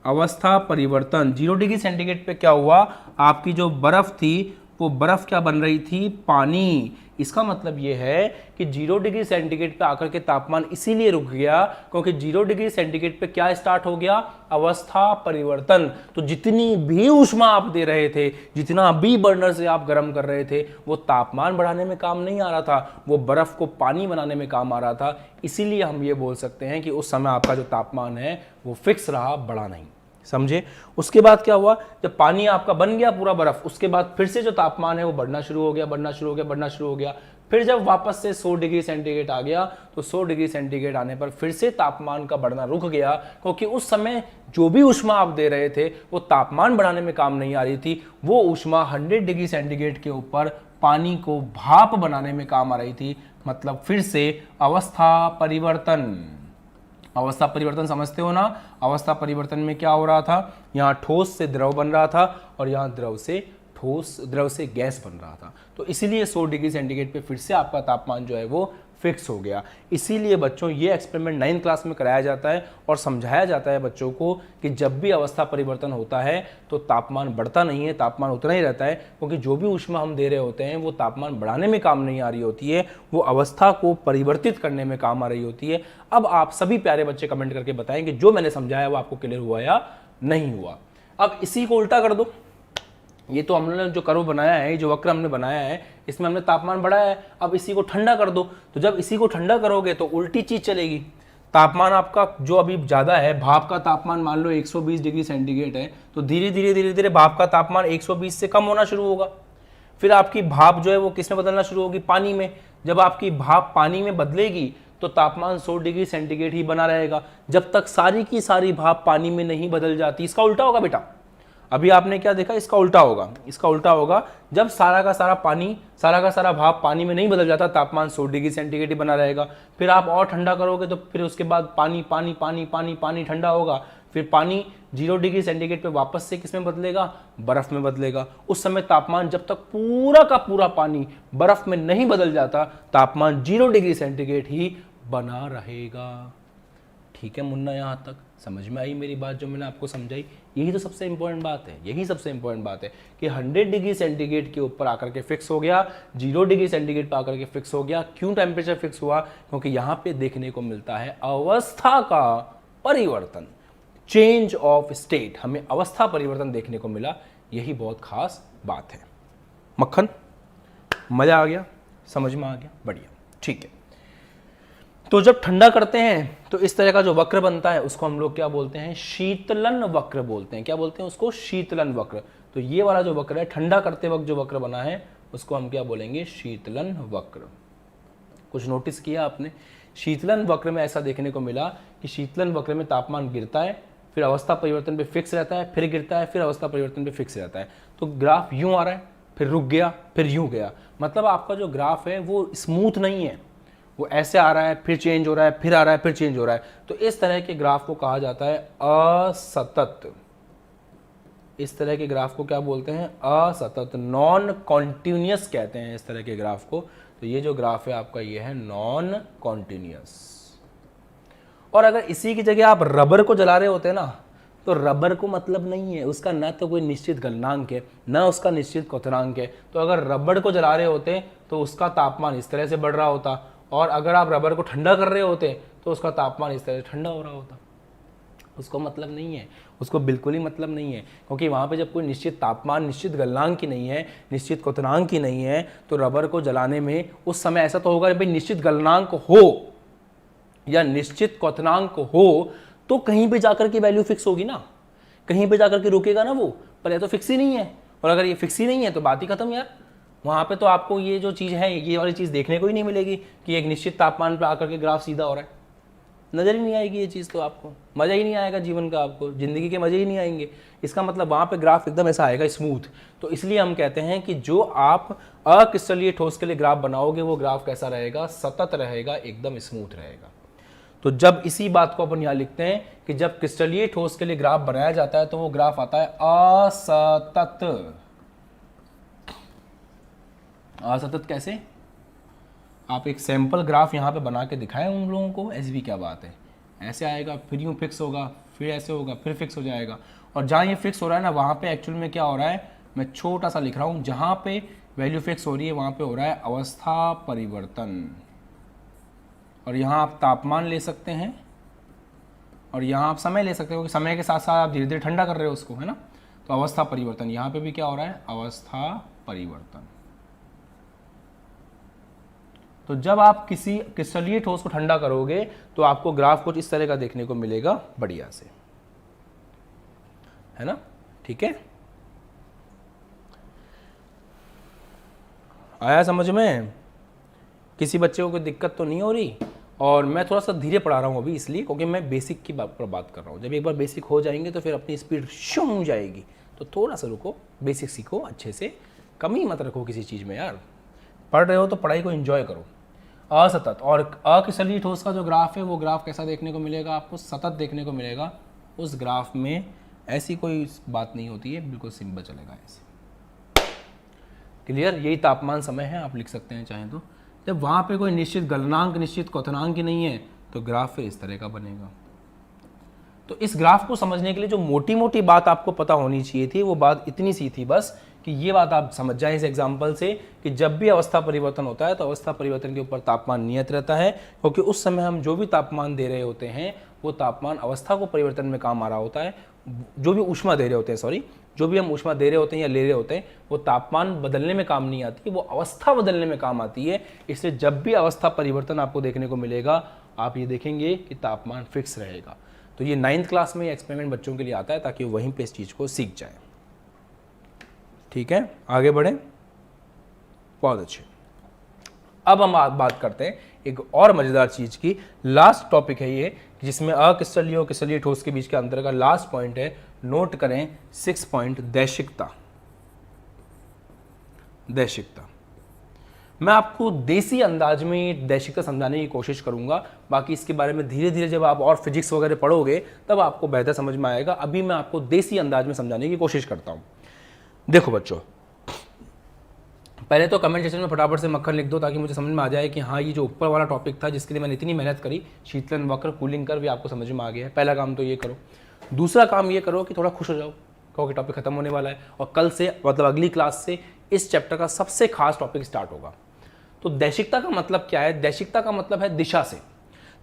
अवस्था परिवर्तन 0 डिग्री सेंटीग्रेड पे क्या हुआ, आपकी जो बर्फ थी वो बर्फ क्या बन रही थी, पानी। इसका मतलब ये है कि 0 डिग्री सेंटीग्रेड पे आकर के तापमान इसीलिए रुक गया क्योंकि 0 डिग्री सेंटीग्रेड पे क्या स्टार्ट हो गया, अवस्था परिवर्तन। तो जितनी भी ऊष्मा आप दे रहे थे, जितना भी बर्नर से आप गर्म कर रहे थे, वो तापमान बढ़ाने में काम नहीं आ रहा था, वो बर्फ को पानी बनाने में काम आ रहा था। इसीलिए हम ये बोल सकते हैं कि उस समय आपका जो तापमान है वो फिक्स रहा, बढ़ा नहीं। समझे। उसके बाद क्या हुआ, जब पानी आपका बन गया पूरा बर्फ, उसके बाद फिर से जो तापमान है वो बढ़ना शुरू हो गया, बढ़ना शुरू हो गया, बढ़ना शुरू हो गया। फिर जब वापस से 100 डिग्री सेंटीग्रेड आ गया तो 100 डिग्री सेंटीग्रेड आने पर फिर से तापमान का बढ़ना रुक गया क्योंकि उस समय जो भी ऊष्मा आप दे रहे थे वो तापमान बढ़ाने में काम नहीं आ रही थी। वो ऊष्मा 100 डिग्री सेंटीग्रेड के ऊपर पानी को भाप बनाने में काम आ रही थी। मतलब फिर से अवस्था परिवर्तन। अवस्था परिवर्तन समझते हो ना। अवस्था परिवर्तन में क्या हो रहा था, यहाँ ठोस से द्रव बन रहा था और यहाँ द्रव से गैस बन रहा था। तो इसीलिए 100 डिग्री सेंटीग्रेड पे फिर से आपका तापमान जो है वो फिक्स हो गया। इसीलिए बच्चों ये एक्सपेरिमेंट 9th क्लास में कराया जाता है और समझाया जाता है बच्चों को कि जब भी अवस्था परिवर्तन होता है तो तापमान बढ़ता नहीं है, तापमान उतना ही रहता है क्योंकि जो भी ऊष्मा हम दे रहे होते हैं वो तापमान बढ़ाने में काम नहीं आ रही होती है, वो अवस्था को परिवर्तित करने में काम आ रही होती है। अब आप सभी प्यारे बच्चे कमेंट करके बताएं कि जो मैंने समझाया वो आपको क्लियर हुआ या नहीं हुआ। अब इसी को उल्टा कर दो। ये तो हमने जो कर्व बनाया है, जो वक्र हमने बनाया है, इसमें हमने तापमान बढ़ाया है। अब इसी को ठंडा कर दो। तो जब इसी को ठंडा करोगे तो उल्टी चीज चलेगी। तापमान आपका जो अभी ज्यादा है, भाप का तापमान मान लो 120 डिग्री सेंटीग्रेड है, तो धीरे धीरे भाप का तापमान 120 से कम होना शुरू होगा। फिर आपकी भाप जो है वो किसमें बदलना शुरू होगी, पानी में। जब आपकी भाप पानी में बदलेगी तो तापमान 100 डिग्री सेंटीग्रेड ही बना रहेगा जब तक सारी की सारी भाप पानी में नहीं बदल जाती। इसका उल्टा होगा बेटा। अभी आपने क्या देखा, इसका उल्टा होगा। इसका उल्टा होगा जब सारा का सारा भाप पानी में नहीं बदल जाता, तापमान 100 डिग्री सेंटीग्रेड ही बना रहेगा। फिर आप और ठंडा करोगे तो फिर उसके बाद पानी पानी पानी पानी पानी ठंडा होगा। फिर पानी 0 डिग्री सेंटीग्रेड पे वापस से किसमें बदलेगा, बर्फ में बदलेगा। उस समय तापमान जब तक पूरा का पूरा पानी बर्फ में नहीं बदल जाता, तापमान 0 डिग्री सेंटीग्रेड ही बना रहेगा। ठीक है मुन्ना, यहां तक समझ में आई मेरी बात जो मैंने आपको समझाई। यही तो सबसे इंपॉर्टेंट बात है, यही सबसे इंपॉर्टेंट बात है कि 100 डिग्री सेंटीग्रेड के ऊपर आकर के फिक्स हो गया, 0 डिग्री सेंटीग्रेड पर आकर के फिक्स हो गया। क्यों टेम्परेचर फिक्स हुआ, क्योंकि यहां पे देखने को मिलता है अवस्था का परिवर्तन, चेंज ऑफ स्टेट। हमें अवस्था परिवर्तन देखने को मिला, यही बहुत खास बात है। मक्खन, मजा आ गया, समझ में आ गया, बढ़िया, ठीक है। तो जब ठंडा करते हैं तो इस तरह का जो वक्र बनता है उसको हम लोग क्या बोलते हैं, शीतलन वक्र बोलते हैं। क्या बोलते हैं उसको, शीतलन वक्र। तो ये वाला जो वक्र है, ठंडा करते वक्त जो वक्र बना है उसको हम क्या बोलेंगे, शीतलन वक्र। कुछ नोटिस किया आपने, शीतलन वक्र में ऐसा देखने को मिला कि शीतलन वक्र में तापमान गिरता है, फिर अवस्था परिवर्तन पे फिक्स रहता है, फिर गिरता है, फिर अवस्था परिवर्तन पे फिक्स रहता है। तो ग्राफ यूं आ रहा है, फिर रुक गया, फिर यूं गया। मतलब आपका जो ग्राफ है वो स्मूथ नहीं है, वो ऐसे आ रहा है, फिर चेंज हो रहा है, फिर आ रहा है, फिर चेंज हो रहा है। तो इस तरह के ग्राफ को कहा जाता है असतत। इस तरह के ग्राफ को क्या बोलते हैं, असतत, नॉन कॉन्टिन्यूअस कहते हैं इस तरह के ग्राफ को। तो ये जो ग्राफ है आपका, ये है नॉन कॉन्टिन्यूअस। और अगर इसी की जगह आप रबर को जला रहे होते हैं ना, तो रबर को मतलब नहीं है, उसका ना तो कोई निश्चित गलनांक है, ना उसका निश्चित क्वथनांक है। तो अगर रबर को जला रहे होते तो उसका तापमान इस तरह से बढ़ रहा होता, और अगर आप रबर को ठंडा कर रहे होते तो उसका तापमान इस तरह से ठंडा हो रहा होता। उसको मतलब नहीं है, उसको बिल्कुल ही मतलब नहीं है, क्योंकि वहाँ पे जब कोई निश्चित तापमान, निश्चित गलनांक की नहीं है, निश्चित क्वथनांक की नहीं है, तो रबर को जलाने में उस समय ऐसा तो होगा भाई निश्चित गलनांक हो या निश्चित क्वथनांक हो तो कहीं पे जाकर के वैल्यू फिक्स होगी ना, कहीं पे जाकर के रुकेगा ना वो, पर ये तो फिक्स ही नहीं है। और अगर ये फिक्स ही नहीं है तो बात ही खत्म यार। वहाँ पे तो आपको ये जो चीज़ है, ये वाली चीज़ देखने को ही नहीं मिलेगी कि एक निश्चित तापमान पर आकर के ग्राफ सीधा हो रहा है। नज़र ही नहीं आएगी ये चीज़, तो आपको मज़ा ही नहीं आएगा जीवन का, आपको ज़िंदगी के मज़े ही नहीं आएंगे। इसका मतलब वहाँ पे ग्राफ एकदम ऐसा आएगा स्मूथ। तो इसलिए हम कहते हैं कि जो आप अक्रिस्टलीय ठोस के लिए ग्राफ बनाओगे वो ग्राफ कैसा रहेगा, सतत रहेगा, एकदम स्मूथ रहेगा। तो जब इसी बात को अपन यहाँ लिखते हैं कि जब क्रिस्टलीय ठोस के लिए ग्राफ बनाया जाता है तो वो ग्राफ आता है असतत। असतत कैसे? आप एक सैंपल ग्राफ यहाँ पे बना के दिखाएं उन लोगों को, ऐसी भी क्या बात है। ऐसे आएगा, फिर यूँ फिक्स होगा, फिर ऐसे होगा, फिर फिक्स हो जाएगा। और जहाँ ये फिक्स हो रहा है ना, वहाँ पे एक्चुअल में क्या हो रहा है, मैं छोटा सा लिख रहा हूँ, जहाँ पे वैल्यू फिक्स हो रही है वहाँ पे हो रहा है अवस्था परिवर्तन। और यहाँ आप तापमान ले सकते हैं और यहाँ आप समय ले सकते हो, क्योंकि समय के साथ साथ आप धीरे धीरे ठंडा कर रहे हो उसको, है ना। तो अवस्था परिवर्तन, यहाँ पे भी क्या हो रहा है, अवस्था परिवर्तन। तो जब आप किसी क्रिस्टलीय ठोस को ठंडा करोगे तो आपको ग्राफ कुछ इस तरह का देखने को मिलेगा, बढ़िया से, है ना। ठीक है, आया समझ में? किसी बच्चे को कोई दिक्कत तो नहीं हो रही? और मैं थोड़ा सा धीरे पढ़ा रहा हूँ अभी इसलिए क्योंकि मैं बेसिक की बात कर रहा हूँ। जब एक बार बेसिक हो जाएंगे तो फिर अपनी स्पीड शू हो जाएगी। तो थोड़ा सा रुको, बेसिक सीखो अच्छे से, कमी मत रखो किसी चीज़ में यार। पढ़ रहे हो तो पढ़ाई को एंजॉय करो। असतत और अक्रिस्टलीय ठोस का जो ग्राफ है वो ग्राफ कैसा देखने को मिलेगा आपको, सतत देखने को मिलेगा। उस ग्राफ में ऐसी कोई बात नहीं होती है, बिल्कुल सिंपल चलेगा ऐसे। क्लियर? यही तापमान समय है, आप लिख सकते हैं चाहें तो। जब वहाँ पे कोई निश्चित गलनांक, निश्चित क्वथनांक ही नहीं है तो ग्राफ फिर इस तरह का बनेगा। तो इस ग्राफ को समझने के लिए जो मोटी मोटी बात आपको पता होनी चाहिए थी वो बात इतनी सी थी बस, कि ये बात आप समझ जाएं इस एग्जाम्पल से कि जब भी अवस्था परिवर्तन होता है तो अवस्था परिवर्तन के ऊपर तापमान नियत रहता है, क्योंकि उस समय हम जो भी तापमान दे रहे होते हैं वो तापमान अवस्था को परिवर्तन में काम आ रहा होता है। जो भी ऊष्मा दे रहे होते हैं, सॉरी, जो भी हम ऊष्मा दे रहे होते हैं या ले रहे होते हैं वो तापमान बदलने में काम नहीं आती, वो अवस्था बदलने में काम आती है। इसलिए जब भी अवस्था परिवर्तन आपको देखने को मिलेगा आप ये देखेंगे कि तापमान फिक्स रहेगा। तो ये 9th क्लास में एक्सपेरिमेंट बच्चों के लिए आता है ताकि वहीं पे इस चीज़ को सीख जाए। ठीक है, आगे बढ़ें। बहुत अच्छे। अब हम बात करते हैं एक और मज़ेदार चीज़ की। लास्ट टॉपिक है ये जिसमें अक्रिस्टलीय और क्रिस्टलीय ठोस के बीच के अंतर का लास्ट पॉइंट है। नोट करें 6 पॉइंट, दैशिकता। दैशिकता मैं आपको देसी अंदाज में दैशिकता समझाने की कोशिश करूंगा। बाकी इसके बारे में धीरे धीरे जब आप और फिजिक्स वगैरह पढ़ोगे तब आपको बेहतर समझ में आएगा। अभी मैं आपको देसी अंदाज में समझाने की कोशिश करता हूं। देखो बच्चों, पहले तो कमेंट सेक्शन में फटाफट से मक्खन लिख दो ताकि मुझे समझ में आ जाए कि हाँ ये जो ऊपर वाला टॉपिक था जिसके लिए मैंने इतनी मेहनत करी, शीतलन वक्र, कूलिंग कर, भी आपको समझ में आ गया है। पहला काम तो ये करो। दूसरा काम ये करो कि थोड़ा खुश हो जाओ क्योंकि टॉपिक खत्म होने वाला है और कल से मतलब अगली क्लास से इस चैप्टर का सबसे खास टॉपिक स्टार्ट होगा। तो दैशिकता का मतलब क्या है? दैशिकता का मतलब है दिशा से।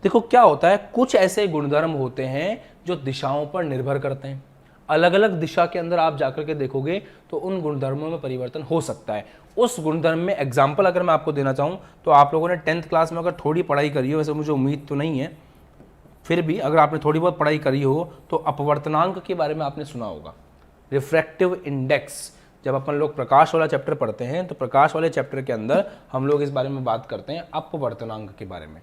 देखो क्या होता है, कुछ ऐसे गुणधर्म होते हैं जो दिशाओं पर निर्भर करते हैं। अलग अलग दिशा के अंदर आप जाकर के देखोगे तो उन गुणधर्मों में परिवर्तन हो सकता है। उस गुणधर्म में एग्जाम्पल अगर मैं आपको देना चाहूँ तो आप लोगों ने 10th क्लास में अगर थोड़ी पढ़ाई करी हो, वैसे मुझे उम्मीद तो नहीं है, फिर भी अगर आपने थोड़ी बहुत पढ़ाई करी हो तो अपवर्तनांक के बारे में आपने सुना होगा। रिफ्रैक्टिव इंडेक्स, जब अपन लोग प्रकाश वाला चैप्टर पढ़ते हैं तो प्रकाश वाले चैप्टर के अंदर हम लोग इस बारे में बात करते हैं अपवर्तनांक के बारे में।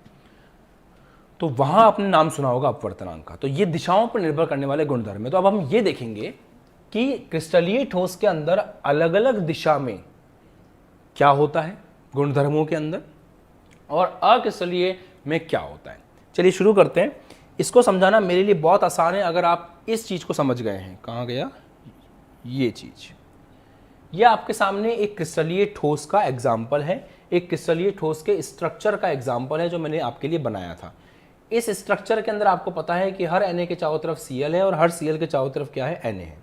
तो वहां आपने नाम सुना होगा अपवर्तनांक का। तो ये दिशाओं पर निर्भर करने वाले गुणधर्म है। तो अब हम ये देखेंगे कि क्रिस्टलीय ठोस के अंदर अलग अलग दिशा में क्या होता है गुणधर्मों के अंदर और अक्रिस्टलीय में क्या होता है। चलिए शुरू करते हैं। इसको समझाना मेरे लिए बहुत आसान है अगर आप इस चीज को समझ गए हैं। कहाँ गया ये चीज? ये आपके सामने एक क्रिस्टलीय ठोस का एग्जाम्पल है, एक क्रिस्टलीय ठोस के स्ट्रक्चर का एग्जाम्पल है जो मैंने आपके लिए बनाया था। इस स्ट्रक्चर के अंदर आपको पता है कि हर Na के चारों तरफ Cl है और हर Cl के चारों तरफ क्या है, Na है।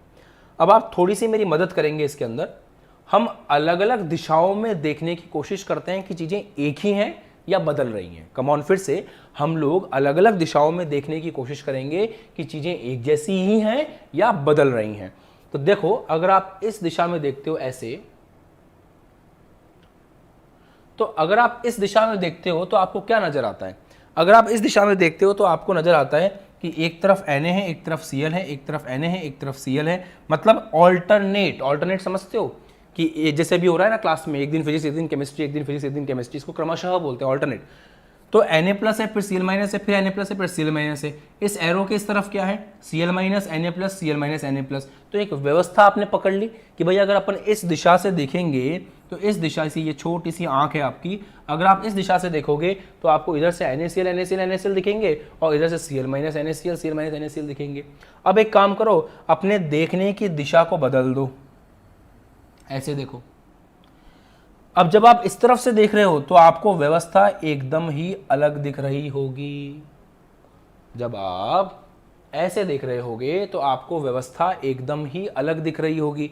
अब आप थोड़ी सी मेरी मदद करेंगे इसके अंदर। हम अलग अलग दिशाओं में देखने की कोशिश करते हैं कि चीज़ें एक ही हैं या बदल रही हैं। कम ऑन, फिर से हम लोग अलग अलग दिशाओं में देखने की कोशिश करेंगे कि चीज़ें एक जैसी ही हैं या बदल रही हैं। तो देखो, अगर आप इस दिशा में देखते हो ऐसे, तो अगर आप इस दिशा में देखते हो तो आपको क्या नजर आता है? अगर आप इस दिशा में देखते हो तो आपको नजर आता है कि एक तरफ Na है, एक तरफ Cl है, एक तरफ Na है, एक तरफ Cl है। मतलब ऑल्टरनेट समझते हो कि जैसे भी हो रहा है ना क्लास में, एक दिन फिजिक्स एक दिन केमिस्ट्री, एक दिन फिजिक्स एक दिन केमिस्ट्री, इसको क्रमशः बोलते हैं ऑल्टरनेट। तो Na प्लस है, फिर Cl माइनस है, फिर Na प्लस है, फिर Cl माइनस है। इस एरो के इस तरफ क्या है, Cl minus Na plus, Cl minus Na plus. तो एक व्यवस्था आपने पकड़ ली कि भाई अगर अपन इस दिशा से देखेंगे तो इस दिशा से, ये छोटी सी आंख है आपकी, अगर आप इस दिशा से देखोगे तो आपको इधर से NaCl NaCl NaCl दिखेंगे और इधर से Cl minus NaCl Cl minus NaCl दिखेंगे। अब एक काम करो, अपने देखने की दिशा को बदल दो, ऐसे देखो। अब जब आप इस तरफ से देख रहे हो तो आपको व्यवस्था एकदम ही अलग दिख रही होगी। जब आप ऐसे देख रहे होगे तो आपको व्यवस्था एकदम ही अलग दिख रही होगी।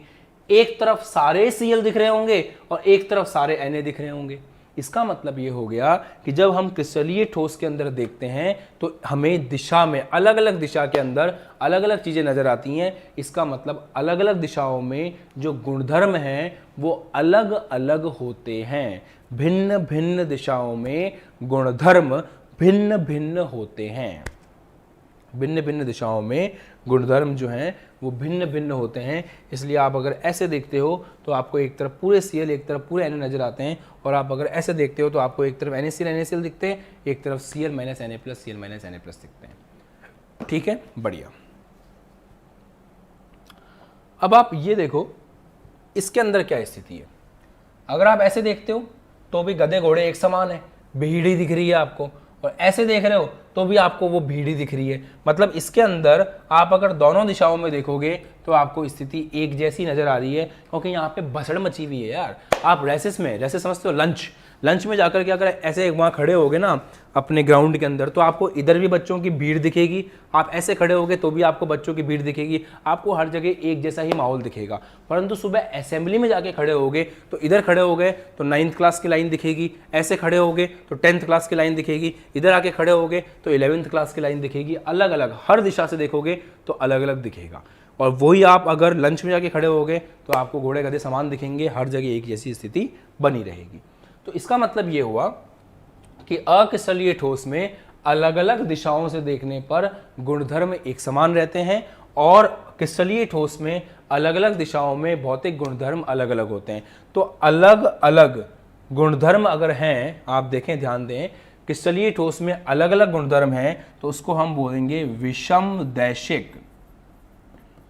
एक तरफ सारे Cl दिख रहे होंगे और एक तरफ सारे Na दिख रहे होंगे। इसका मतलब ये हो गया कि जब हम क्रिस्टलीय ठोस के अंदर देखते हैं तो हमें दिशा में, अलग अलग दिशा के अंदर अलग अलग चीजें नजर आती हैं। इसका मतलब अलग अलग दिशाओं में जो गुणधर्म हैं वो अलग अलग होते हैं। भिन्न भिन्न दिशाओं में गुणधर्म भिन्न भिन्न होते हैं। भिन्न भिन्न दिशाओं में गुणधर्म जो हैं वो भिन्न भिन्न होते हैं। इसलिए आप अगर ऐसे देखते हो तो आपको एक तरफ पूरे Cl, एक तरफ पूरे Na नजर आते हैं, और आप अगर ऐसे देखते हो तो आपको एक तरफ NaCl NaCl दिखते हैं, एक तरफ Cl minus Na plus Cl minus Na plus दिखते हैं। ठीक है, बढ़िया। अब आप ये देखो इसके अंदर क्या स्थिति है। अगर आप ऐसे देखते हो तो भी गधे घोड़े एक समान है, भीड़ ही दिख रही है आपको, और ऐसे देख रहे हो तो भी आपको वो भीड़ ही दिख रही है। मतलब इसके अंदर आप अगर दोनों दिशाओं में देखोगे तो आपको स्थिति एक जैसी नजर आ रही है, क्योंकि यहाँ पे भसड़ मची हुई है यार। आप रेसेस में, जैसे समझते हो लंच में जाकर के अगर ऐसे वहाँ खड़े होगे ना अपने ग्राउंड के अंदर, तो आपको इधर भी बच्चों की भीड़ दिखेगी, आप ऐसे खड़े होगे तो भी आपको बच्चों की भीड़ दिखेगी, आपको हर जगह एक जैसा ही माहौल दिखेगा। परंतु सुबह असेंबली में जाके खड़े होगे तो इधर खड़े हो गए तो 9th क्लास की लाइन दिखेगी, ऐसे खड़े होगे तो 10th क्लास की लाइन दिखेगी, इधर आके खड़े होगे तो 11th क्लास की लाइन दिखेगी। अलग अलग हर दिशा से देखोगे तो अलग अलग दिखेगा। और वही आप अगर लंच में जाके खड़े होगे तो आपको घोड़े गधे समान दिखेंगे, हर जगह एक जैसी स्थिति बनी रहेगी। तो इसका मतलब ये हुआ कि अक्रिस्टलीय ठोस में अलग अलग दिशाओं से देखने पर गुणधर्म एक समान रहते हैं, और क्रिस्टलीय ठोस में अलग अलग दिशाओं में भौतिक गुणधर्म अलग अलग होते हैं। तो अलग अलग गुणधर्म अगर हैं, आप देखें, ध्यान दें, क्रिस्टलीय ठोस में अलग अलग गुणधर्म हैं तो उसको हम बोलेंगे विषम दैशिक।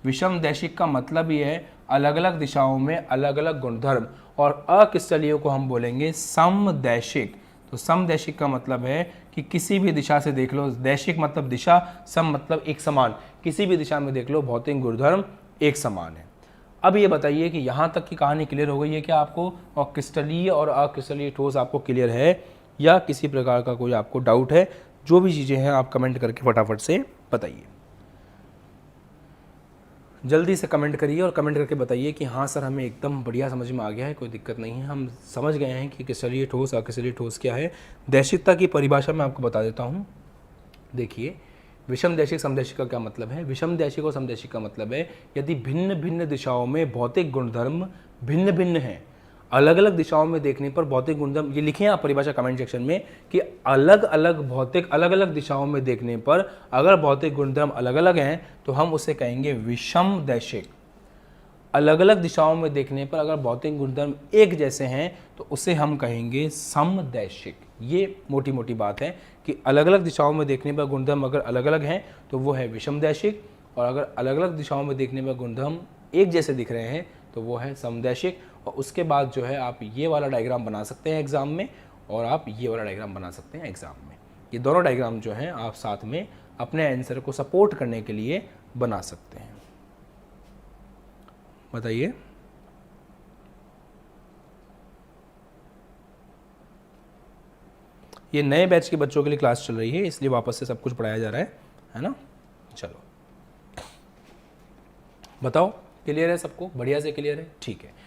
विषम दैशिक का मतलब ये है अलग अलग दिशाओं में अलग अलग गुणधर्म, और अक्रिस्टलीय को हम बोलेंगे समदैशिक। तो समदैशिक का मतलब है कि किसी भी दिशा से देख लो, दैशिक मतलब दिशा, सम मतलब एक समान, किसी भी दिशा में देख लो भौतिक गुणधर्म एक समान है। अब ये बताइए कि यहाँ तक की कहानी क्लियर हो गई है क्या आपको, और क्रिस्टलीय और अक्रिस्टलीय ठोस आपको क्लियर है या किसी प्रकार का कोई आपको डाउट है? जो भी चीज़ें हैं आप कमेंट करके फटाफट से बताइए, जल्दी से कमेंट करिए और कमेंट करके बताइए कि हाँ सर हमें एकदम बढ़िया समझ में आ गया है, कोई दिक्कत नहीं है, हम समझ गए हैं कि क्रिस्टलीय ठोस अक्रिस्टलीय ठोस क्या है। दैशिकता की परिभाषा मैं आपको बता देता हूँ। देखिए, विषम दैशिक समदैशिक का क्या मतलब है। विषम दैशिक और समदैशिक का मतलब है यदि भिन्न भिन्न दिशाओं में भौतिक गुणधर्म भिन्न भिन्न हैं, अलग अलग दिशाओं में देखने पर भौतिक गुणधर्म, ये लिखें आप परिभाषा कमेंट सेक्शन में कि अलग अलग भौतिक, अलग अलग दिशाओं में देखने पर अगर भौतिक गुणधर्म अलग अलग हैं तो हम उसे कहेंगे विषम दैशिक। अलग अलग दिशाओं में देखने पर अगर भौतिक गुणधर्म एक जैसे हैं तो उसे हम कहेंगे समदैशिक। ये मोटी मोटी बात है कि अलग अलग दिशाओं में देखने पर गुणधर्म अगर अलग अलग हैं तो वो है विषम दैशिक, और अगर अलग अलग दिशाओं में देखने पर गुणधर्म एक जैसे दिख रहे हैं तो वो है समदैशिक। और उसके बाद जो है आप ये वाला डायग्राम बना सकते हैं एग्जाम में, और आप ये वाला डायग्राम बना सकते हैं एग्जाम में। ये दोनों डायग्राम जो हैं आप साथ में अपने आंसर को सपोर्ट करने के लिए बना सकते हैं। बताइए। ये नए बैच के बच्चों के लिए क्लास चल रही है, इसलिए वापस से सब कुछ पढ़ाया जा रहा है ना। चलो बताओ, क्लियर है सबको? बढ़िया से क्लियर है, ठीक है।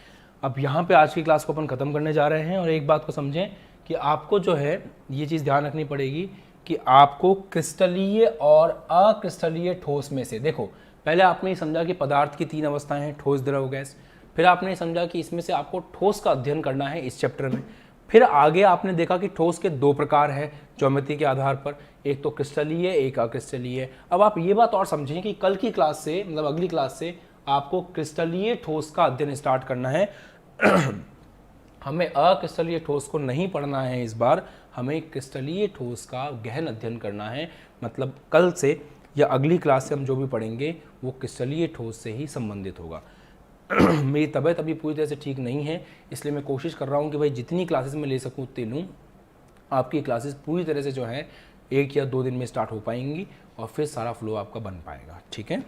अब यहाँ पे आज की क्लास को अपन ख़त्म करने जा रहे हैं, और एक बात को समझें कि आपको जो है ये चीज़ ध्यान रखनी पड़ेगी कि आपको क्रिस्टलीय और अक्रिस्टलीय ठोस में से, देखो पहले आपने ये समझा कि पदार्थ की 3 अवस्थाएं हैं, ठोस, द्रव, गैस। फिर आपने समझा कि इसमें से आपको ठोस का अध्ययन करना है इस चैप्टर में। फिर आगे आपने देखा कि ठोस के 2 प्रकार हैं ज्योमेट्री के आधार पर, एक तो क्रिस्टलीय, एक अक्रिस्टलीय। अब आप ये बात और समझें कि कल की क्लास से, मतलब अगली क्लास से आपको क्रिस्टलीय ठोस का अध्ययन स्टार्ट करना है। हमें अक्रिस्टलीय ठोस को नहीं पढ़ना है इस बार, हमें क्रिस्टलीय ठोस का गहन अध्ययन करना है। मतलब कल से या अगली क्लास से हम जो भी पढ़ेंगे वो क्रिस्टलीय ठोस से ही संबंधित होगा। मेरी तबीयत अभी पूरी तरह से ठीक नहीं है, इसलिए मैं कोशिश कर रहा हूँ कि भाई जितनी क्लासेस मैं ले सकूँ उतनी लूँ। आपकी क्लासेस पूरी तरह से जो है 1 या 2 दिन में स्टार्ट हो पाएंगी और फिर सारा फ्लो आपका बन पाएगा। ठीक है,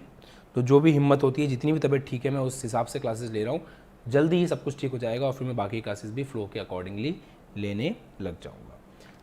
तो जो भी हिम्मत होती है, जितनी भी तबीयत ठीक है, मैं उस हिसाब से क्लासेस ले रहा हूँ। जल्दी ही सब कुछ ठीक हो जाएगा और फिर मैं बाकी क्लासेस भी फ्लो के अकॉर्डिंगली लेने लग जाऊँगा।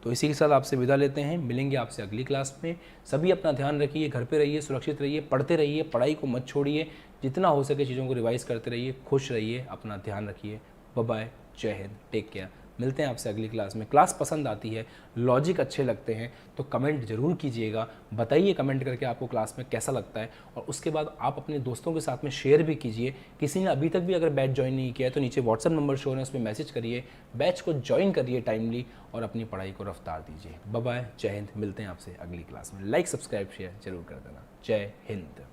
तो इसी के साथ आपसे विदा लेते हैं, मिलेंगे आपसे अगली क्लास में। सभी अपना ध्यान रखिए, घर पे रहिए, सुरक्षित रहिए, पढ़ते रहिए, पढ़ाई को मत छोड़िए, जितना हो सके चीज़ों को रिवाइज करते रहिए, खुश रहिए, अपना ध्यान रखिए। बाय बाय, जय हिंद, टेक केयर। मिलते हैं आपसे अगली क्लास में। क्लास पसंद आती है, लॉजिक अच्छे लगते हैं तो कमेंट जरूर कीजिएगा, बताइए कमेंट करके आपको क्लास में कैसा लगता है, और उसके बाद आप अपने दोस्तों के साथ में शेयर भी कीजिए। किसी ने अभी तक भी अगर बैच ज्वाइन नहीं किया है तो नीचे व्हाट्सएप नंबर शो है, उसमें मैसेज करिए, बैच को ज्वाइन करिए टाइमली और अपनी पढ़ाई को रफ्तार दीजिए। बाय बाय, जय हिंद, मिलते हैं आपसे अगली क्लास में। लाइक सब्सक्राइब शेयर जरूर कर देना। जय हिंद।